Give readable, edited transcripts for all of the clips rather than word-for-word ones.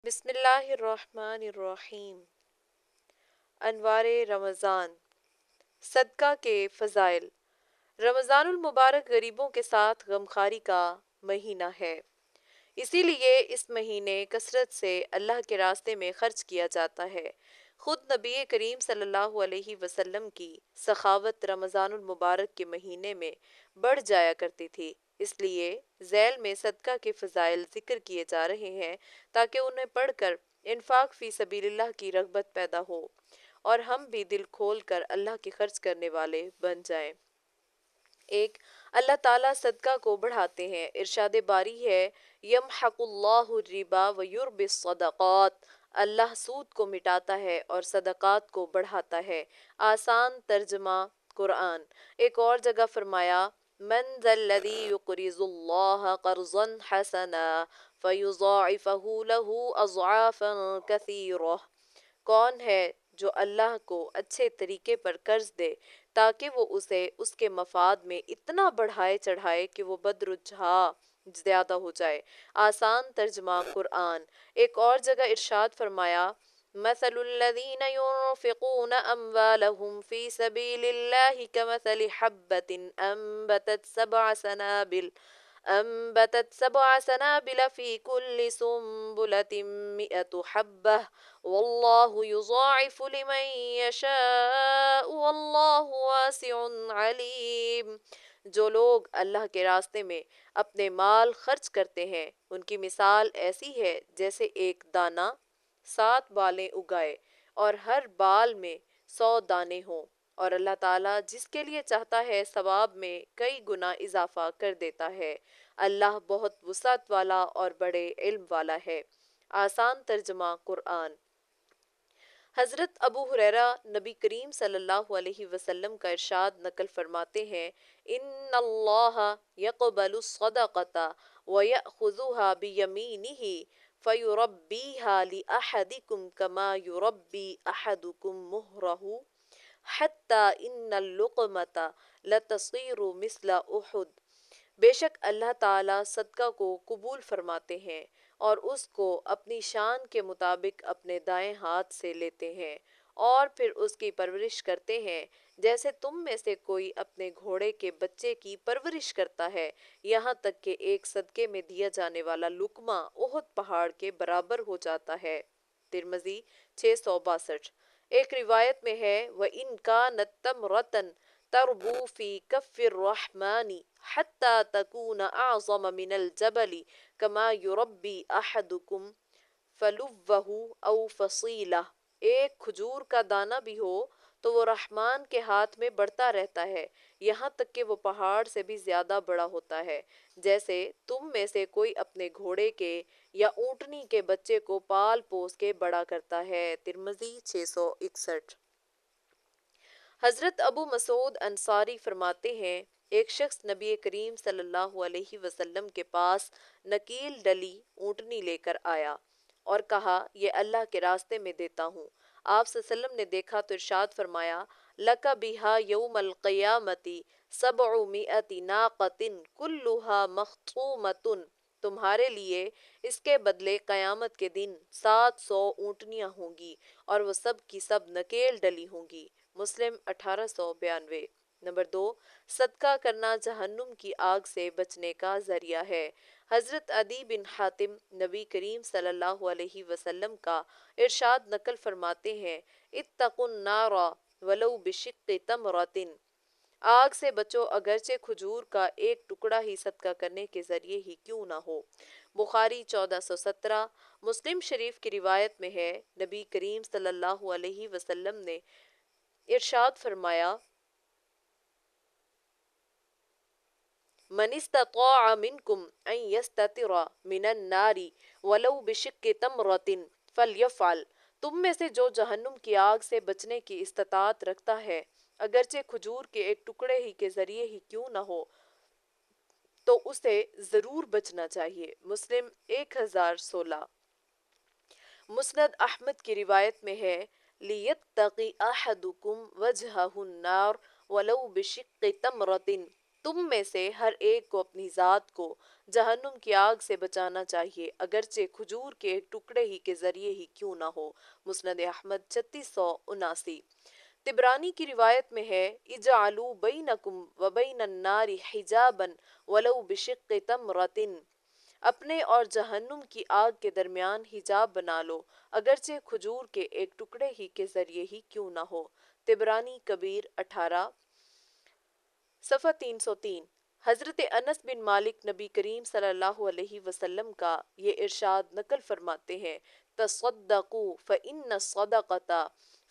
بسم اللہ الرحمن الرحیم۔ انوار رمضان، صدقہ کے فضائل۔ رمضان المبارک غریبوں کے ساتھ غمخواری کا مہینہ ہے، اسی لیے اس مہینے کثرت سے اللہ کے راستے میں خرچ کیا جاتا ہے۔ خود نبی کریم صلی اللہ علیہ وسلم کی سخاوت رمضان المبارک کے مہینے میں بڑھ جایا کرتی تھی، اس لیے ذیل میں صدقہ کے فضائل ذکر کیے جا رہے ہیں تاکہ انہیں پڑھ کر انفاق فی سبیل اللہ کی رغبت پیدا ہو اور ہم بھی دل کھول کر اللہ کے خرچ کرنے والے بن جائیں۔ ایک، اللہ تعالیٰ صدقہ کو بڑھاتے ہیں۔ ارشاد باری ہے، یمحق اللہ الربا ویربی الصدقات، اللہ سود کو مٹاتا ہے اور صدقات کو بڑھاتا ہے۔ آسان ترجمہ قرآن۔ ایک اور جگہ فرمایا، من ذا الذی یقرض اللہ قرضا حسنا فیضاعفہ لہ اضعافا کثیرہ، کون ہے جو اللہ کو اچھے طریقے پر قرض دے تاکہ وہ اسے اس کے مفاد میں اتنا بڑھائے چڑھائے کہ وہ بدرجہ زیادہ ہو جائے۔ آسان ترجمہ قرآن۔ ایک اور جگہ ارشاد فرمایا، مثل الذین ينفقون اموالهم في سبيل الله كمثل حبة أنبتت سبع سنابل في كل سنبلة 100 حبة والله يضاعف لمن يشاء والله واسع عليم۔ جو لوگ اللہ کے راستے میں اپنے مال خرچ کرتے ہیں، ان کی مثال ایسی ہے جیسے ایک دانہ 7 بالیں اگائے اور ہر بال میں 100 دانے ہوں، اور اللہ تعالیٰ جس کے لیے چاہتا ہے ثواب میں کئی گنا اضافہ کر دیتا ہے۔ اللہ بہت وسعت والا اور بڑے علم والا ہے۔ آسان ترجمہ قرآن۔ حضرت ابو ہریرہ نبی کریم صلی اللہ علیہ وسلم کا ارشاد نقل فرماتے ہیں، ان اللہ یقبل الصدقۃ ویأخذها بیمینہ فیربیہا لأحدکم کما یربی احدکم مہرہ حتی ان اللقمۃ لتصیر مثل احد۔ بے شک اللہ تعالیٰ صدقہ کو قبول فرماتے ہیں اور اس کو اپنی شان کے مطابق اپنے دائیں ہاتھ سے لیتے ہیں اور پھر اس کی پرورش کرتے ہیں جیسے تم میں سے کوئی اپنے گھوڑے کے بچے کی پرورش کرتا ہے، یہاں تک کہ ایک صدقے میں دیا جانے والا لقمہ احد پہاڑ کے برابر ہو جاتا ہے۔ ترمذی 662۔ ایک روایت میں ہے، وَإِنْ كَانَتْ تَمْرَةً تَرْبُو فِي كَفِّ الرَّحْمَنِ حَتَّى تَكُونَ أَعْظَمَ مِنَ الْجَبَلِ كَمَا يُرَبِّي أَحَدُكُمْ فَلُوَّهُ أَوْ فَصِيلَهُ۔ ایک کھجور کا دانہ بھی ہو تو وہ رحمان کے ہاتھ میں بڑھتا رہتا ہے، یہاں تک کہ وہ پہاڑ سے بھی زیادہ بڑا ہوتا ہے، جیسے تم میں سے کوئی اپنے گھوڑے کے یا اونٹنی کے بچے کو پال پوس کے بڑا کرتا ہے۔ ترمذی 661۔ حضرت ابو مسعود انصاری فرماتے ہیں، ایک شخص نبی کریم صلی اللہ علیہ وسلم کے پاس نکیل ڈلی اونٹنی لے کر آیا اور کہا، یہ اللہ کے راستے میں دیتا ہوں۔ آپ صلی اللہ علیہ وسلم نے دیکھا تو ارشاد فرمایا، لَکَ بِہَا یَوْمَ الْقِیَامَةِ 700 نَاقَةٍ كُلُّهَا مَخْطُومَةٌ، تمہارے لیے اس کے بدلے قیامت کے دن 700 اونٹنیاں ہوں گی اور وہ سب کی سب نکیل ڈلی ہوں گی۔ مسلم 1892۔ نمبر 2، صدقہ کرنا جہنم کی آگ سے بچنے کا ذریعہ ہے۔ حضرت عدی بن حاتم نبی کریم صلی اللہ علیہ وسلم کا ارشاد نقل فرماتے ہیں، اتقوا النار ولو بشق تمرۃ، آگ سے بچو اگرچہ کھجور کا ایک ٹکڑا ہی صدقہ کرنے کے ذریعے ہی کیوں نہ ہو۔ بخاری 1417۔ مسلم شریف کی روایت میں ہے، نبی کریم صلی اللہ علیہ وسلم نے ارشاد فرمایا، من استطاع منکم ان یستتر من النار ولو بشق تمرۃ فلیفعل، تم میں سے جو جہنم کی آگ سے بچنے کی استطاعت رکھتا ہے اگرچہ کھجور کے ایک ٹکڑے ہی کے ذریعے ہی کیوں نہ ہو تو اسے ضرور بچنا چاہیے۔ مسلم 1016۔ مسند احمد کی روایت میں ہے، لِيَتَّقِ أَحَدُكُمْ وَجْهَهُ النَّارَ وَلَوْ بِشِقِّ تَمْرَةٍ، تم میں سے ہر ایک کو اپنی ذات کو جہنم کی آگ سے بچانا چاہیے، اگرچہ کھجور کے ایک ٹکڑے ہی کے ذریعے ہی کیوں نہ ہو۔ مسند احمد 3679۔ تبرانی کی روایت میں ہے اجعلوا بینکم وبین النار حجابا ولو بشق تمرۃ، اپنے اور جہنم کی آگ کے درمیان حجاب بنا لو، اگرچہ کھجور کے ایک ٹکڑے ہی کے ذریعے ہی کیوں نہ ہو۔ تبرانی کبیر 18 صفحہ 303۔ حضرت انس بن مالک نبی کریم صلی اللہ علیہ وسلم کا یہ ارشاد نقل فرماتے ہیں، تصدقوا فإن الصدقۃ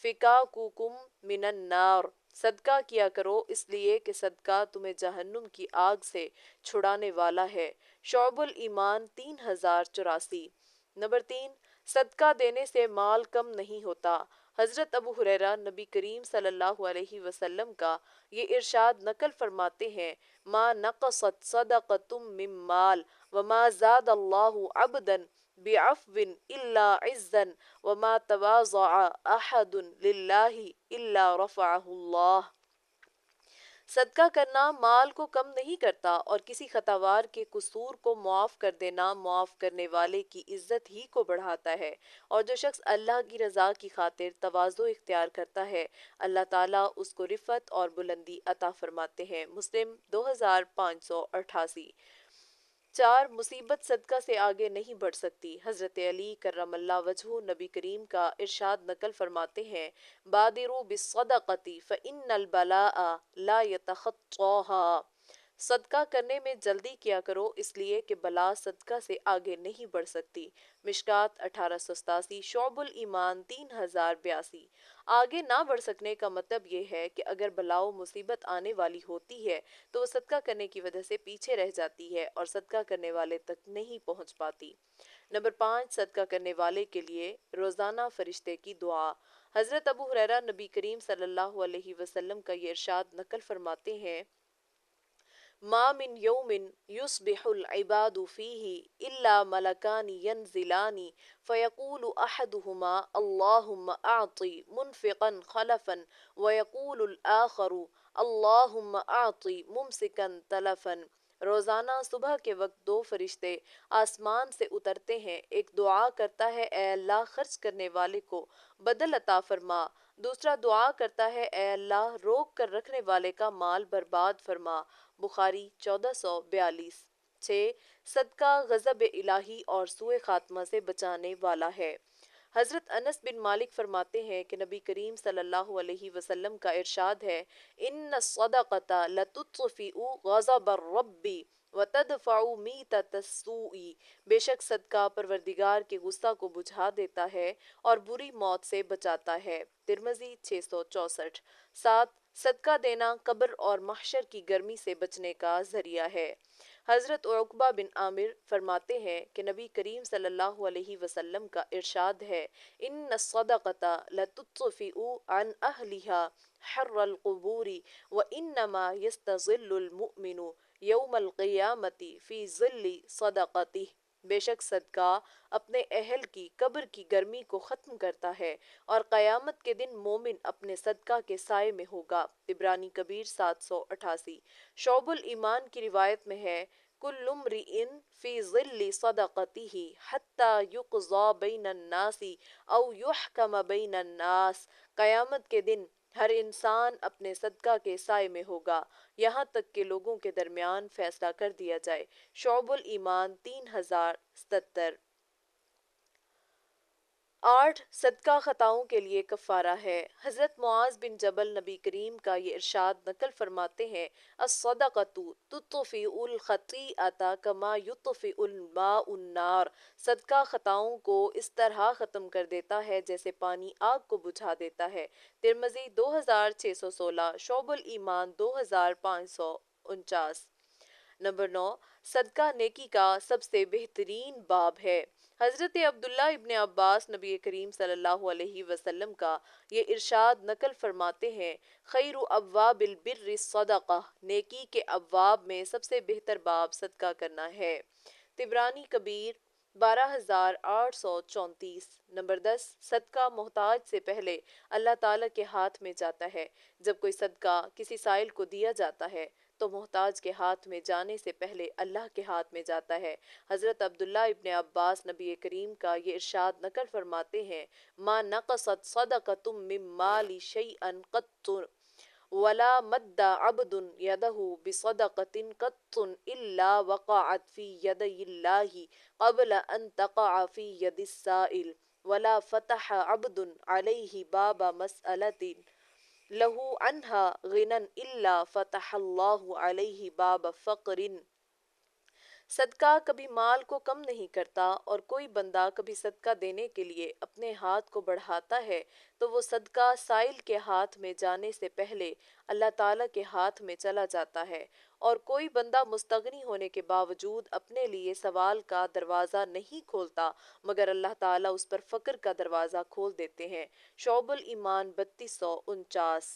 فکاککم من النار، صدقہ کیا کرو اس لیے کہ صدقہ تمہیں جہنم کی آگ سے چھڑانے والا ہے۔ شعب الایمان 3084۔ نمبر 3، صدقہ دینے سے مال کم نہیں ہوتا۔ حضرت ابو ہریرہ نبی کریم صلی اللہ علیہ وسلم کا یہ ارشاد نقل فرماتے ہیں، ما نقصت صدقۃ من مال وما زاد اللہ عبدا بعفو الا عزا وما تواضع احد للہ الا رفعہ اللہ۔ صدقہ کرنا مال کو کم نہیں کرتا، اور کسی خطاوار کے قصور کو معاف کر دینا معاف کرنے والے کی عزت ہی کو بڑھاتا ہے، اور جو شخص اللہ کی رضا کی خاطر تواضع اختیار کرتا ہے اللہ تعالیٰ اس کو رفعت اور بلندی عطا فرماتے ہیں۔ مسلم 2588۔ 4، مصیبت صدقہ سے آگے نہیں بڑھ سکتی۔ حضرت علی کرم اللہ وجہہ نبی کریم کا ارشاد نقل فرماتے ہیں، بادروا بالصدقۃ فإن البلاء لا يتخطاها، صدقہ کرنے میں جلدی کیا کرو اس لیے کہ بلا صدقہ سے آگے نہیں بڑھ سکتی۔ مشکوٰۃ 1887۔ شعب الایمان 3082۔ آگے نہ بڑھ سکنے کا مطلب یہ ہے کہ اگر بلا و مصیبت آنے والی ہوتی ہے تو وہ صدقہ کرنے کی وجہ سے پیچھے رہ جاتی ہے اور صدقہ کرنے والے تک نہیں پہنچ پاتی۔ نمبر 5، صدقہ کرنے والے کے لیے روزانہ فرشتے کی دعا۔ حضرت ابو ہریرہ نبی کریم صلی اللہ علیہ وسلم کا یہ ارشاد نقل فرماتے ہیں، ما من یوم یصبح العباد فیہ الا ملکان ینزلان فیقول احدہما اللہم اعط منفقا خلفا ویقول الآخر اللہم اعط ممسکا تلفا۔ روزانہ صبح کے وقت دو فرشتے آسمان سے اترتے ہیں، ایک دعا کرتا ہے اے اللہ خرچ کرنے والے کو بدل عطا فرما، دوسرا دعا کرتا ہے اے اللہ روک کر رکھنے والے کا مال برباد فرما۔ بخاری 1442۔ 6، صدقہ غضب الہی اور سوء خاتمہ سے بچانے والا ہے۔ حضرت انس بن مالک فرماتے ہیں کہ نبی کریم صلی اللہ علیہ وسلم کا ارشاد ہے، ان الصدقۃ لتطفئ غضب الرب وتدفع میتۃ السوء، بے شک صدقہ پروردگار کے غصہ کو بجھا دیتا ہے اور بری موت سے بچاتا ہے۔ ترمذی 664۔ 7، صدقہ دینا قبر اور محشر کی گرمی سے بچنے کا ذریعہ ہے۔ حضرت عقبہ بن عامر فرماتے ہیں کہ نبی کریم صلی اللہ علیہ وسلم کا ارشاد ہے، ان الصدقۃ لتطفئ عن اہلها حر القبور وانما یستظل المؤمن یوم القیامۃ فی ظل صدقتہ، بے شک صدقہ اپنے اہل کی قبر کی گرمی کو ختم کرتا ہے اور قیامت کے دن مومن اپنے صدقہ کے سائے میں ہوگا۔ تبرانی کبیر 788۔ شعب الایمان کی روایت میں ہے، کل امرئ فی ظل صدقتہ حتی یقضی بین الناس او یحکم بین الناس، قیامت کے دن ہر انسان اپنے صدقہ کے سائے میں ہوگا یہاں تک کہ لوگوں کے درمیان فیصلہ کر دیا جائے۔ شعب الایمان 3077۔ 8، صدقہ خطاؤں کے لیے کفارہ ہے۔ حضرت معاذ بن جبل نبی کریم کا یہ ارشاد نقل فرماتے ہیں، الصدقۃ تطفئ الخطیئۃ کما یطفئ الماء النار، صدقہ خطاؤں کو اس طرح ختم کر دیتا ہے جیسے پانی آگ کو بجھا دیتا ہے۔ ترمذی 2616۔ شعب الایمان 2549۔ نمبر 9، صدقہ نیکی کا سب سے بہترین باب ہے۔ حضرت عبداللہ ابن عباس نبی کریم صلی اللہ علیہ وسلم کا یہ ارشاد نقل فرماتے ہیں، خیر ابواب البر الصدقہ، نیکی کے ابواب میں سب سے بہتر باب صدقہ کرنا ہے۔ تبرانی کبیر 12834۔ نمبر 10، صدقہ محتاج سے پہلے اللہ تعالیٰ کے ہاتھ میں جاتا ہے۔ جب کوئی صدقہ کسی سائل کو دیا جاتا ہے تو محتاج کے ہاتھ میں جانے سے پہلے اللہ کے ہاتھ میں جاتا ہے۔ حضرت عبداللہ ابن عباس نبی کریم کا یہ ارشاد نقل فرماتے ہیں، ما نقصت صدقۃ من مال شیئا قط ولا مد عبد يده بصدقة قط إلا وقعت في يدي الله قبل أن تقع في يد السائل ولا فتح عبد عليه باب مسألة له عنها غنى إلا فتح الله عليه باب فقر۔ صدقہ کبھی مال کو کم نہیں کرتا، اور کوئی بندہ کبھی صدقہ دینے کے لیے اپنے ہاتھ کو بڑھاتا ہے تو وہ صدقہ سائل کے ہاتھ میں جانے سے پہلے اللہ تعالیٰ کے ہاتھ میں چلا جاتا ہے، اور کوئی بندہ مستغنی ہونے کے باوجود اپنے لیے سوال کا دروازہ نہیں کھولتا مگر اللہ تعالیٰ اس پر فقر کا دروازہ کھول دیتے ہیں۔ شعب الایمان 3249۔